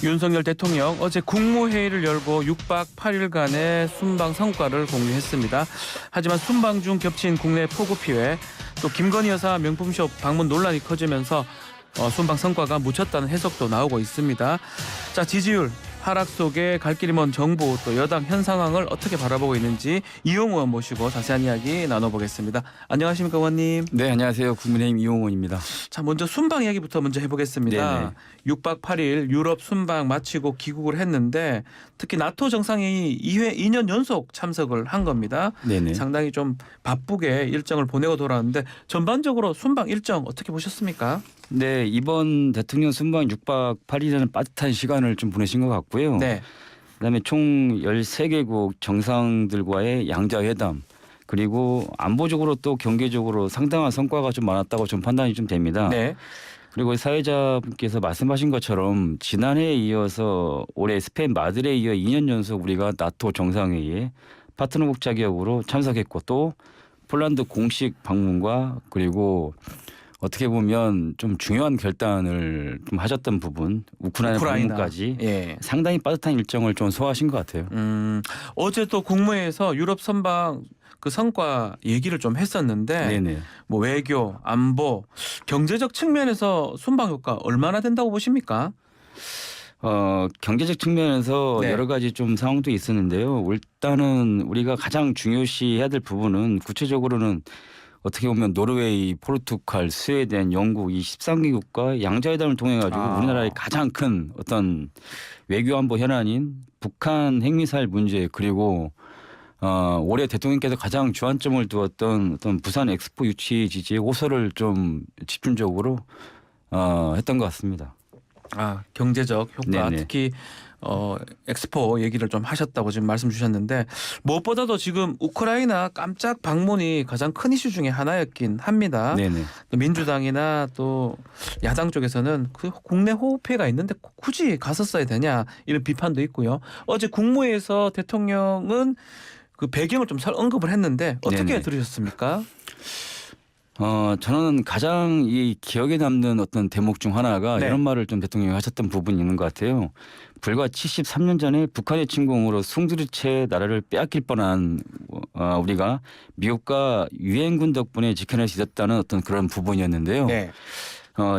윤석열 대통령 어제 국무회의를 열고 6박 8일간의 순방 성과를 공유했습니다. 하지만 순방 중 겹친 국내 폭우 피해, 또 김건희 여사 명품숍 방문 논란이 커지면서 순방 성과가 묻혔다는 해석도 나오고 있습니다. 자, 지지율 하락 속에 갈 길이 먼 정부, 또 여당 현 상황을 어떻게 바라보고 있는지 이용우 의원 모시고 자세한 이야기 나눠보겠습니다. 안녕하십니까, 의원님. 네, 안녕하세요. 국민의힘 이용호입니다. 자, 먼저 순방 이야기부터 먼저 해보겠습니다. 네네. 6박 8일 유럽 순방 마치고 귀국을 했는데 특히 나토 정상회의 2년 연속 참석을 한 겁니다. 네네. 상당히 좀 바쁘게 일정을 보내고 돌아왔는데 전반적으로 순방 일정 어떻게 보셨습니까? 네, 이번 대통령 순방 6박 8일이라는 빠듯한 시간을 좀 보내신 것 같고요. 네. 그다음에 총 13개국 정상들과의 양자회담, 그리고 안보적으로 또 경제적으로 상당한 성과가 좀 많았다고 좀 판단이 좀 됩니다. 네. 그리고 사회자분께서 말씀하신 것처럼 지난해에 이어서 올해 스페인 마드리드에 이어 2년 연속 우리가 나토 정상회의에 파트너국 자격으로 참석했고, 또 폴란드 공식 방문과 그리고 어떻게 보면 좀 중요한 결단을 좀 하셨던 부분, 우크라이나 방문까지 예. 상당히 빠듯한 일정을 좀 소화하신 것 같아요. 어제 또 국무회에서 유럽 선방 그 성과 얘기를 좀 했었는데, 네네. 뭐 외교, 안보, 경제적 측면에서 순방 효과 얼마나 된다고 보십니까? 경제적 측면에서 네. 여러 가지 좀 상황도 있었는데요. 일단은 우리가 가장 중요시해야 될 부분은 구체적으로는 어떻게 보면 노르웨이, 포르투갈, 스웨덴, 영국 이 13개국과 양자회담을 통해 가지고 우리나라의 가장 큰 어떤 외교 안보 현안인 북한 핵미사일 문제, 그리고 올해 대통령께서 가장 주안점을 두었던 어떤 부산 엑스포 유치 지지에 호소를 좀 집중적으로 했던 것 같습니다. 경제적 효과, 네네. 특히 엑스포 얘기를 좀 하셨다고 지금 말씀 주셨는데, 무엇보다도 지금 우크라이나 깜짝 방문이 가장 큰 이슈 중에 하나였긴 합니다. 네네. 또 민주당이나 또 야당 쪽에서는 그 국내 호흡회가 있는데 굳이 갔었어야 되냐, 이런 비판도 있고요. 어제 국무회에서 대통령은 그 배경을 좀 언급을 했는데 어떻게 네네. 들으셨습니까? 저는 가장 이 기억에 남는 어떤 대목 중 하나가 네. 이런 말을 좀 대통령이 하셨던 부분이 있는 것 같아요. 불과 73년 전에 북한의 침공으로 숨두리째 나라를 빼앗길 뻔한 우리가 미국과 유엔군 덕분에 지켜낼 수 있었다는 어떤 그런 부분이었는데요. 네.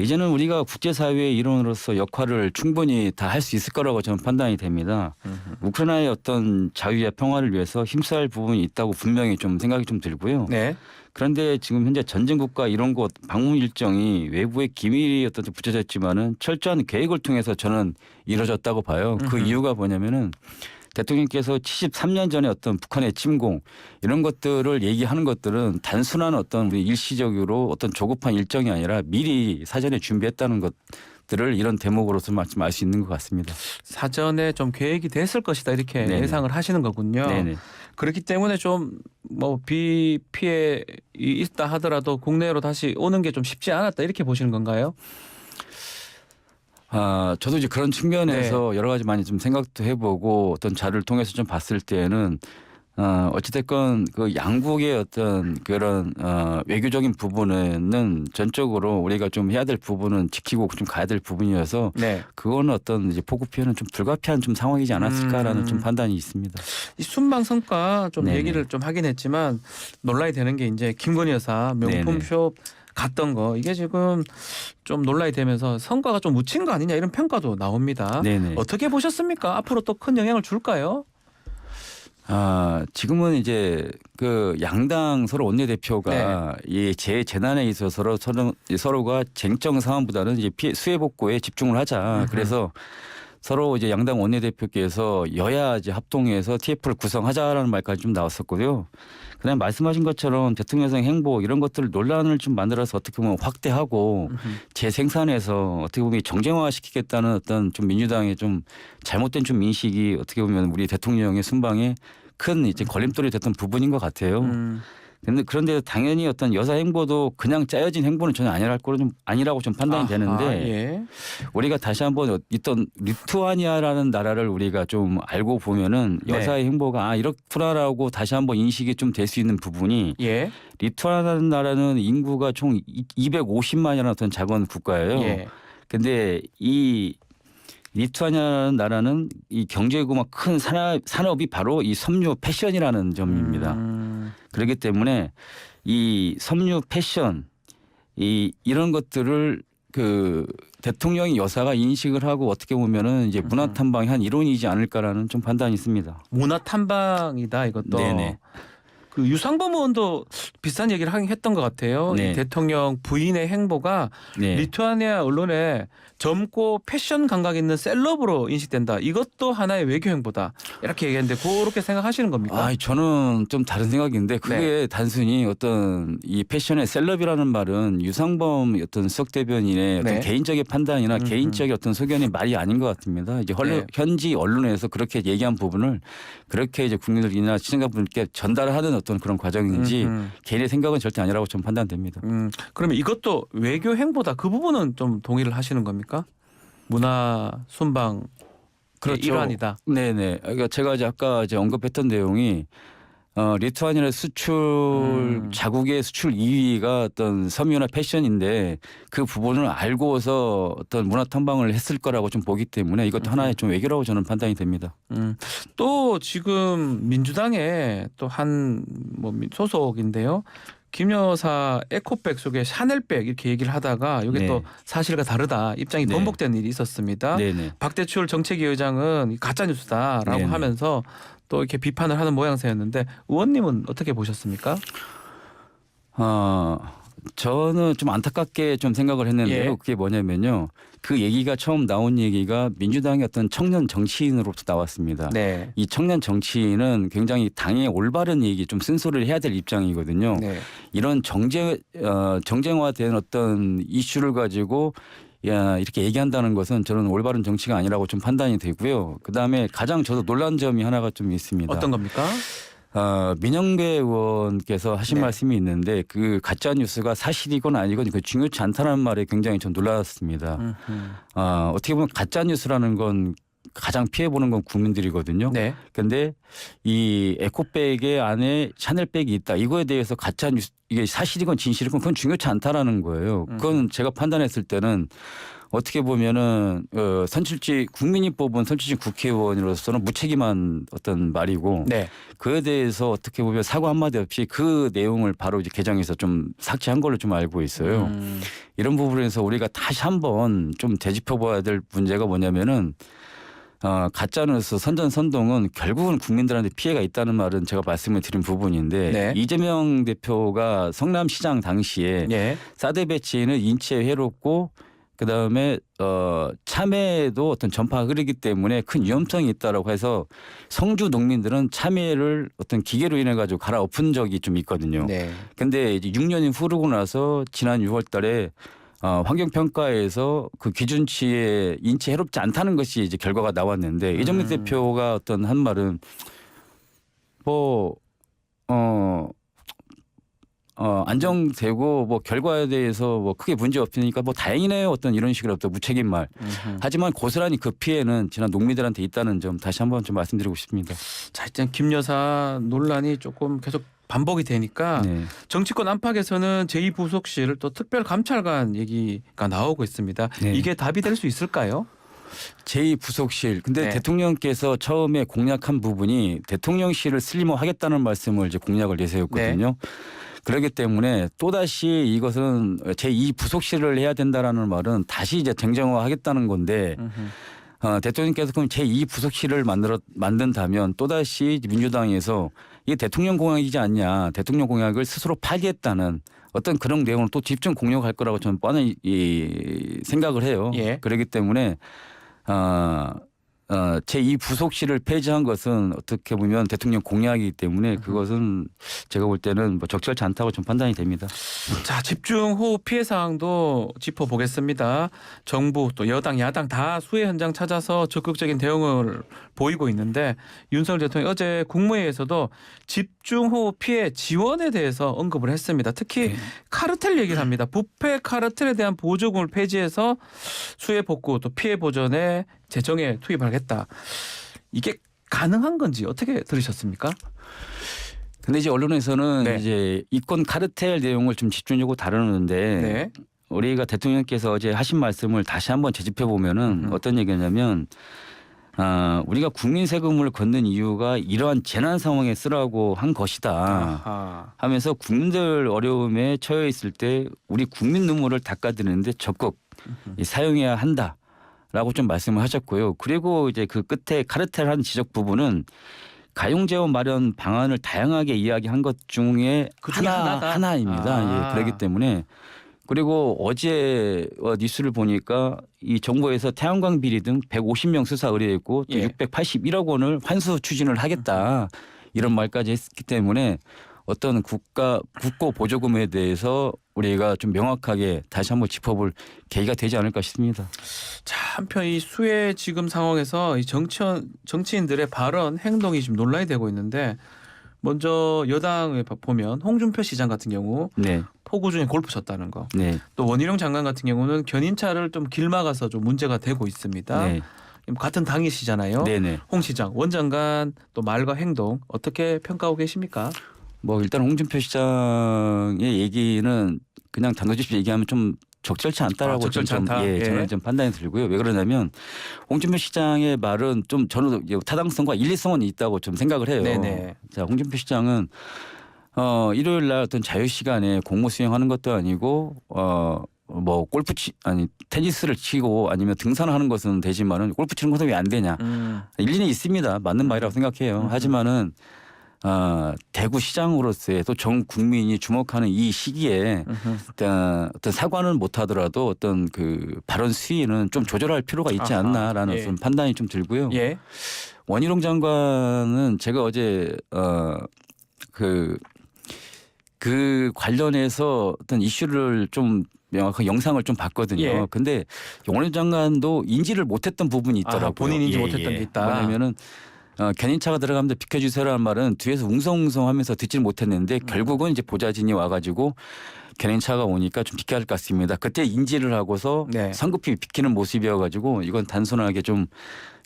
이제는 우리가 국제사회의 일원으로서 역할을 충분히 다 할 수 있을 거라고 저는 판단이 됩니다. 우크라이나의 어떤 자유와 평화를 위해서 힘써야 할 부분이 있다고 분명히 좀 생각이 좀 들고요. 네. 그런데 지금 현재 전쟁 국가 이런 곳 방문 일정이 외부의 기밀이 어떤 붙여졌지만은 철저한 계획을 통해서 저는 이루어졌다고 봐요. 그 이유가 뭐냐면은 대통령께서 73년 전에 어떤 북한의 침공 이런 것들을 얘기하는 것들은 단순한 어떤 우리 일시적으로 어떤 조급한 일정이 아니라 미리 사전에 준비했다는 것들을 이런 대목으로서 알 수 있는 것 같습니다. 사전에 좀 계획이 됐을 것이다, 이렇게 네네. 예상을 하시는 거군요. 네네. 그렇기 때문에 좀 뭐 비피해 있다 하더라도 국내로 다시 오는 게 좀 쉽지 않았다, 이렇게 보시는 건가요? 저도 이제 그런 측면에서 여러 가지 많이 좀 생각도 해보고 어떤 자료를 통해서 좀 봤을 때는 어찌됐건 그 양국의 어떤 그런 외교적인 부분에는 전적으로 우리가 좀 해야 될 부분은 지키고 좀 가야 될 부분이어서 네. 그거는 어떤 이제 폭우 피해는 좀 불가피한 좀 상황이지 않았을까라는 좀 판단이 있습니다. 이 순방 성과 좀 네네. 얘기를 좀 하긴 했지만 논란이 되는 게 이제 김건희 여사 명품숍 갔던 거, 이게 지금 좀 논란이 되면서 성과가 좀 묻힌 거 아니냐, 이런 평가도 나옵니다. 네네. 어떻게 보셨습니까? 앞으로 또 큰 영향을 줄까요? 지금은 이제 그 양당 서로 원내대표가 이 재난에 있어서 서로가 쟁점 상황보다는 이제 수해 복구에 집중을 하자. 그래서 서로 이제 양당 원내대표께서 여야 이제 합동해서 TF를 구성하자라는 말까지 좀 나왔었고요. 그다음에 말씀하신 것처럼 대통령상 행보 이런 것들 논란을 좀 만들어서 어떻게 보면 확대하고 재생산해서 어떻게 보면 정쟁화시키겠다는 어떤 좀 민주당의 좀 잘못된 좀 인식이 어떻게 보면 우리 대통령의 순방에 큰 이제 걸림돌이 됐던 부분인 것 같아요. 그런데 당연히 어떤 여사 행보도 그냥 짜여진 행보는 전혀 아니라고 좀 판단이 되는데, 예. 우리가 다시 한번 있던 리투아니아라는 나라를 우리가 좀 알고 보면은 여사의 행보가 이렇구나라고 다시 한번 인식이 좀 될 수 있는 부분이, 예. 리투아니아라는 나라는 인구가 총 250만이라는 어떤 작은 국가예요. 예. 근데 이 리투아니아라는 나라는 이 경제고 막 큰 산업이 바로 이 섬유 패션이라는 점입니다. 그렇기 때문에 이 섬유 패션 이런 것들을 그 대통령이 여사가 인식을 하고 어떻게 보면은 이제 문화 탐방의 한 일원이지 않을까라는 좀 판단이 있습니다. 문화 탐방이다 이것도. 네네. 그 유상범 의원도 비슷한 얘기를 하긴 했던 것 같아요. 네. 이 대통령 부인의 행보가 네. 리투아니아 언론에 젊고 패션 감각 있는 셀럽으로 인식된다. 이것도 하나의 외교 행보다. 이렇게 얘기했는데 그렇게 생각하시는 겁니까? 아, 저는 좀 다른 생각인데 그게 네. 단순히 어떤 이 패션의 셀럽이라는 말은 유상범 어떤 수석 대변인의 어떤 네. 개인적인 판단이나 개인적인 어떤 소견이 말이 아닌 것 같습니다. 이제 네. 현지 언론에서 그렇게 얘기한 부분을 그렇게 이제 국민들이나 시청자분들께 전달하는 어떤 그런 과정인지 개인의 생각은 절대 아니라고 좀 판단됩니다. 그러면 이것도 외교 행보다 그 부분은 좀 동의를 하시는 겁니까? 문화 순방 그렇죠. 일환이다. 네네. 그러니까 제가 이제 아까 이제 언급했던 내용이 리투아니아 수출 자국의 수출 2위가 어떤 섬유나 패션인데 그 부분을 알고서 어떤 문화 탐방을 했을 거라고 좀 보기 때문에 이것도 하나의 좀 외교라고 저는 판단이 됩니다. 또 지금 민주당의 또 한 뭐 소속인데요. 김 여사 에코백 속에 샤넬백 이렇게 얘기를 하다가 이게 네. 또 사실과 다르다 입장이 네. 번복된 일이 있었습니다. 네네. 박대출 정책위 의장은 가짜 뉴스다라고 네네. 하면서 또 이렇게 비판을 하는 모양새였는데 의원님은 어떻게 보셨습니까? 저는 좀 안타깝게 좀 생각을 했는데요. 예. 그게 뭐냐면요. 그 얘기가 처음 나온 얘기가 민주당의 어떤 청년 정치인으로부터 나왔습니다. 네. 이 청년 정치인은 굉장히 당의 올바른 얘기 좀 쓴소리를 해야 될 입장이거든요. 네. 이런 정쟁화된 어떤 이슈를 가지고 이렇게 얘기한다는 것은 저는 올바른 정치가 아니라고 좀 판단이 되고요. 그다음에 가장 저도 놀란 점이 하나가 좀 있습니다. 어떤 겁니까? 민영배 의원께서 하신 네. 말씀이 있는데 그 가짜 뉴스가 사실이건 아니건 그 중요치 않다는 말에 굉장히 좀 놀랐습니다. 어떻게 보면 가짜 뉴스라는 건 가장 피해 보는 건 국민들이거든요. 네. 그런데 이 에코백의 안에 샤넬백이 있다. 이거에 대해서 가짜 뉴스 이게 사실이건 진실이건 그건 중요치 않다라는 거예요. 그건 제가 판단했을 때는 어떻게 보면은 국민이 뽑은 선출직 국회의원으로서는 무책임한 어떤 말이고 네. 그에 대해서 어떻게 보면 사과 한마디 없이 그 내용을 바로 이제 개정해서 좀 삭제한 걸로 좀 알고 있어요. 이런 부분에서 우리가 다시 한번 좀 되짚어봐야 될 문제가 뭐냐면은 가짜뉴스 선전선동은 결국은 국민들한테 피해가 있다는 말은 제가 말씀을 드린 부분인데 네. 이재명 대표가 성남시장 당시에 예. 사드 배치는 인체에 해롭고 그다음에 참외에도 어떤 전파가 흐르기 때문에 큰 위험성이 있다라고 해서 성주 농민들은 참외를 어떤 기계로 인해 가지고 갈아엎은 적이 좀 있거든요. 네. 근데 이제 6년이 흐르고 나서 지난 6월 달에 환경평가에서 그 기준치에 인체 해롭지 않다는 것이 이제 결과가 나왔는데 이정민 대표가 어떤 한 말은 안정되고 뭐 결과에 대해서 뭐 크게 문제 없으니까 뭐 다행이네요 어떤 이런 식으로 또 무책임 말. 하지만 고스란히 그 피해는 지난 농민들한테 있다는 점 다시 한번 좀 말씀드리고 싶습니다. 자, 일단 김 여사 논란이 조금 계속 반복이 되니까 네. 정치권 안팎에서는 제2부속실 또 특별감찰관 얘기가 나오고 있습니다. 네. 이게 답이 될 수 있을까요? 제2부속실. 근데 네. 대통령께서 처음에 공약한 부분이 대통령실을 슬림화하겠다는 말씀을 이제 공약을 내세웠거든요. 그렇기 때문에 또다시 이것은 제2부속실을 해야 된다라는 말은 다시 이제 정쟁화하겠다는 건데 대통령께서 그럼 제2부속실을 만든다면 또다시 민주당에서 이게 대통령 공약이지 않냐. 대통령 공약을 스스로 파기했다는 어떤 그런 내용을 또 집중 공격할 거라고 저는 뻔히 생각을 해요. 예. 그렇기 때문에 제2부속실을 폐지한 것은 어떻게 보면 대통령 공약이기 때문에 그것은 제가 볼 때는 뭐 적절치 않다고 좀 판단이 됩니다. 자, 집중호우 피해 사항도 짚어보겠습니다. 정부 또 여당 야당 다 수해 현장 찾아서 적극적인 대응을 보이고 있는데 윤석열 대통령이 어제 국무회의에서도 집중호우 피해 지원에 대해서 언급을 했습니다. 특히 카르텔 얘기를 합니다. 부패 카르텔에 대한 보조금을 폐지해서 수해 복구 또 피해 보전에 재정에 투입하겠다. 이게 가능한 건지 어떻게 들으셨습니까? 근데 이제 언론에서는 네. 이제 이권 카르텔 내용을 좀 집중적으로 다루는데 네. 우리가 대통령께서 어제 하신 말씀을 다시 한번 되짚어 보면은 어떤 얘기냐면 우리가 국민 세금을 걷는 이유가 이러한 재난 상황에 쓰라고 한 것이다 아하. 하면서 국민들 어려움에 처해 있을 때 우리 국민 눈물을 닦아드리는데 적극 사용해야 한다라고 좀 말씀을 하셨고요. 그리고 이제 그 끝에 카르텔한 지적 부분은 가용재원 마련 방안을 다양하게 이야기한 것 중에 그중에 하나다? 하나입니다. 예, 그렇기 때문에 그리고 어제 뉴스를 보니까 이 정부에서 태양광 비리 등 150명 수사 의뢰했고 또 예. 681억 원을 환수 추진을 하겠다 이런 말까지 했기 때문에 어떤 국고 보조금에 대해서 우리가 좀 명확하게 다시 한번 짚어볼 계기가 되지 않을까 싶습니다. 자, 한편 이 수해 지금 상황에서 이 정치인들의 발언, 행동이 지금 논란이 되고 있는데 먼저 여당에 보면 홍준표 시장 같은 경우 네, 폭우 중에 골프 쳤다는 거. 네, 또 원희룡 장관 같은 경우는 견인차를 좀 길 막아서 좀 문제가 되고 있습니다. 네, 같은 당이시잖아요. 네, 네. 홍 시장, 원 장관 또 말과 행동 어떻게 평가하고 계십니까? 뭐 일단 홍준표 시장의 얘기는 그냥 단도직입 얘기하면 좀 적절치 않다라고 적절치 않다. 예. 저는 좀 판단이 들고요. 왜 그러냐면 홍준표 시장의 말은 좀 저는 타당성과 일리성은 있다고 좀 생각을 해요. 네네. 자, 홍준표 시장은 일요일 날 어떤 자유 시간에 공무 수행하는 것도 아니고 뭐 테니스를 치고 아니면 등산하는 것은 되지만은 골프 치는 것은 왜 안 되냐? 일리는 있습니다. 맞는 말이라고 생각해요. 하지만은 대구 시장으로서의 또 전 국민이 주목하는 이 시기에 어떤 사과는 못하더라도 어떤 그 발언 수위는 좀 조절할 필요가 있지 아하, 않나라는 예. 어떤 판단이 좀 들고요. 예. 원희룡 장관은 제가 어제 그 관련해서 어떤 이슈를 좀 명확한 영상을 좀 봤거든요. 예. 근데 원희룡 장관도 인지를 못했던 부분이 있더라고요. 본인 인지 못했던 게 있다. 뭐냐면은 견인차가 들어가면 비켜주세요라는 말은 뒤에서 웅성웅성하면서 듣지를 못했는데 결국은 이제 보좌진이 와가지고 견인차가 오니까 좀 비켜야 할 것 같습니다. 그때 인지를 하고서 네. 성급히 비키는 모습이어가지고 이건 단순하게 좀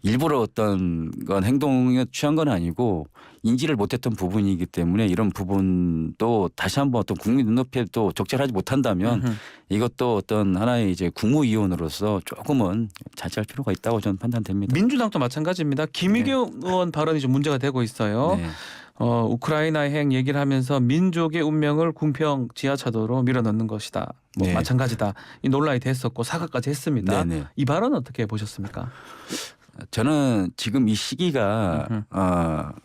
일부러 어떤 건 행동에 취한 건 아니고 인지를 못했던 부분이기 때문에 이런 부분도 다시 한번 어떤 국민 눈높이에 또 적절하지 못한다면 이것도 어떤 하나의 이제 국무위원으로서 조금은 자제할 필요가 있다고 저는 판단됩니다. 민주당도 마찬가지입니다. 김의겸 의원 발언이 좀 문제가 되고 있어요. 네. 우크라이나 행 얘기를 하면서 민족의 운명을 궁평 지하차도로 밀어넣는 것이다. 뭐 네. 마찬가지다. 이 논란이 됐었고 사과까지 했습니다. 네네. 이 발언 어떻게 보셨습니까? 저는 지금 이 시기가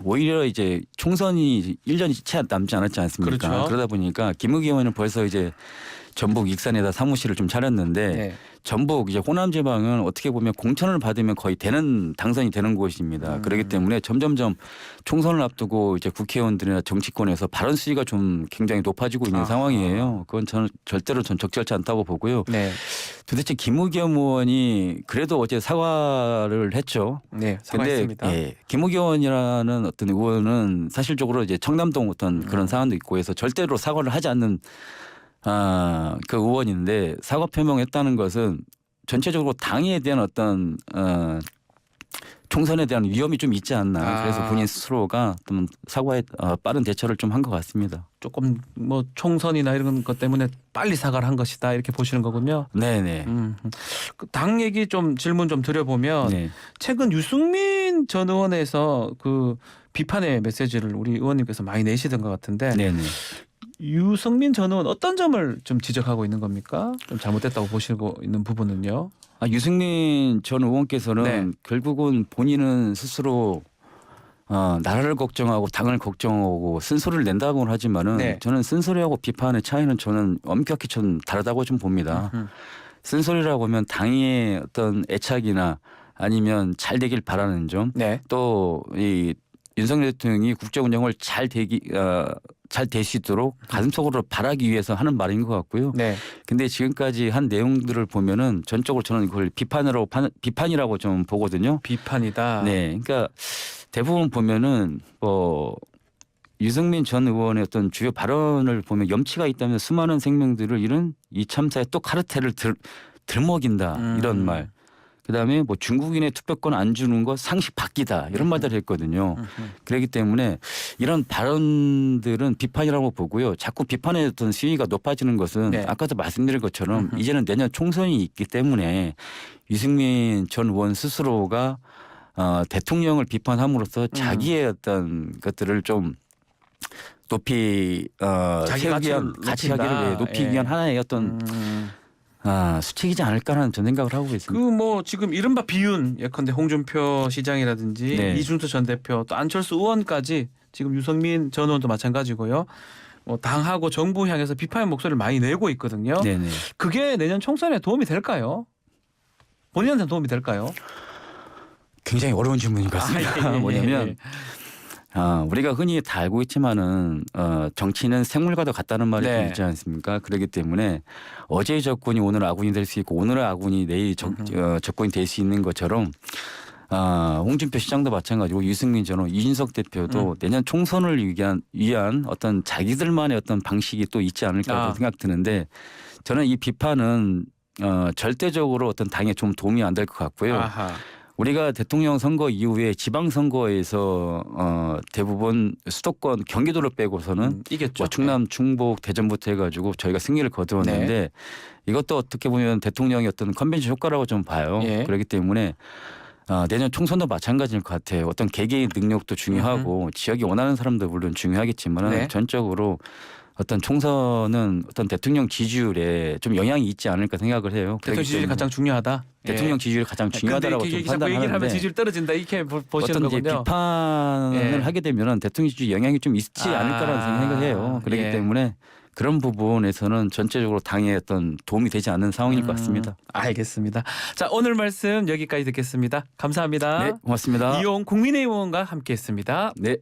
오히려 이제 총선이 1년이 채 남지 않았지 않습니까? 그렇죠. 그러다 보니까 김의겸 의원은 벌써 이제 전북 익산에다 사무실을 좀 차렸는데 네. 전북 이제 호남 지방은 어떻게 보면 공천을 받으면 거의 당선이 되는 곳입니다. 그렇기 때문에 점점점 총선을 앞두고 이제 국회의원들이나 정치권에서 발언 수위가 좀 굉장히 높아지고 있는 아하. 상황이에요. 그건 저는 절대로 적절치 않다고 보고요. 네. 도대체 김의겸 의원이 그래도 어제 사과를 했죠. 네. 사과했습니다. 근데 예, 김의겸 의원이라는 어떤 의원은 사실적으로 이제 청남동 어떤 그런 사안도 있고 해서 절대로 사과를 하지 않는 그 의원인데 사과 표명했다는 것은 전체적으로 당에 대한 어떤 총선에 대한 위험이 좀 있지 않나. 그래서 본인 스스로가 좀 사과에 빠른 대처를 좀 한 것 같습니다. 조금 뭐 총선이나 이런 것 때문에 빨리 사과를 한 것이다 이렇게 보시는 거군요. 네네. 당 얘기 좀 질문 좀 드려보면 네. 최근 유승민 전 의원에서 그 비판의 메시지를 우리 의원님께서 많이 내시던 것 같은데 네네. 유승민 전 의원 어떤 점을 좀 지적하고 있는 겁니까? 좀 잘못됐다고 보시고 있는 부분은요. 유승민 전 의원께서는 네. 결국은 본인은 스스로 나라를 걱정하고 당을 걱정하고 쓴소리를 낸다고는 하지만은 네. 저는 쓴소리하고 비판의 차이는 저는 엄격히 좀 다르다고 좀 봅니다. 쓴소리라고 하면 당의 어떤 애착이나 아니면 잘 되길 바라는 점, 네. 또 이 윤석열 대통령이 국정 운영을 잘 될 수 있도록 가슴속으로 바라기 위해서 하는 말인 것 같고요. 네. 근데 지금까지 한 내용들을 보면은 전적으로 저는 그걸 비판이라고 좀 보거든요. 비판이다. 네, 그러니까 대부분 보면은 유승민 전 의원의 어떤 주요 발언을 보면 염치가 있다면 수많은 생명들을 잃은 이 참사에 또 카르텔을 들먹인다 이런 말. 그다음에 뭐 중국인의 투표권 안 주는 거 상식 바뀌다 이런 말들을 했거든요. 그렇기 때문에 이런 발언들은 비판이라고 보고요. 자꾸 비판의 어떤 수위가 높아지는 것은 네. 아까도 말씀드린 것처럼 이제는 내년 총선이 있기 때문에 유승민 전 의원 스스로가 대통령을 비판함으로써 자기의 어떤 것들을 좀 높이 자기 세우기 위한 가치를 가치를 높인다. 높이기 예. 위한 하나의 어떤 수칙이지 않을까라는 전 생각을 하고 있습니다. 그 뭐 지금 이른바 비윤 예컨대 홍준표 시장이라든지 네. 이준수 전 대표 또 안철수 의원까지 지금 유승민 전 의원도 마찬가지고요. 뭐 당하고 정부 향해서 비판의 목소리를 많이 내고 있거든요. 네네. 그게 내년 총선에 도움이 될까요? 본인한테 도움이 될까요? 굉장히 어려운 질문인 것 같습니다. 뭐냐면 우리가 흔히 다 알고 있지만은 정치는 생물과도 같다는 말이 네. 좀 있지 않습니까? 그렇기 때문에 어제의 적군이 오늘 아군이 될 수 있고 오늘의 아군이 내일 적군이 될 수 있는 것처럼 홍준표 시장도 마찬가지고 유승민 전 의원, 이준석 대표도 내년 총선을 위한 어떤 자기들만의 어떤 방식이 또 있지 않을까 생각 드는데 저는 이 비판은 절대적으로 어떤 당에 좀 도움이 안 될 것 같고요. 아하. 우리가 대통령 선거 이후에 지방선거에서 대부분 수도권 경기도를 빼고서는 이겼죠. 뭐 충남, 충북, 대전부터 해가지고 저희가 승리를 거두었는데 네. 이것도 어떻게 보면 대통령의 어떤 컨벤션 효과라고 좀 봐요. 예. 그렇기 때문에 내년 총선도 마찬가지일 것 같아요. 어떤 개개인 능력도 중요하고 지역이 원하는 사람도 물론 중요하겠지만 네. 전적으로 어떤 총선은 어떤 대통령 지지율에 좀 영향이 있지 않을까 생각을 해요. 대통령 지지율이 가장 중요하다. 대통령 지지율이 가장 중요하다라고 좀 자꾸 얘기를 하면 판단하는데 지지율 떨어진다 이렇게 보시는 어떤 이제 거군요. 비판을 하게 되면 대통령 지지율 영향이 좀 있지 않을까라는 생각을 해요. 그렇기 예. 때문에 그런 부분에서는 전체적으로 당에 어떤 도움이 되지 않는 상황일 것 같습니다. 알겠습니다. 자, 오늘 말씀 여기까지 듣겠습니다. 감사합니다. 네, 고맙습니다. 이용 국민의힘 의원과 함께했습니다. 네.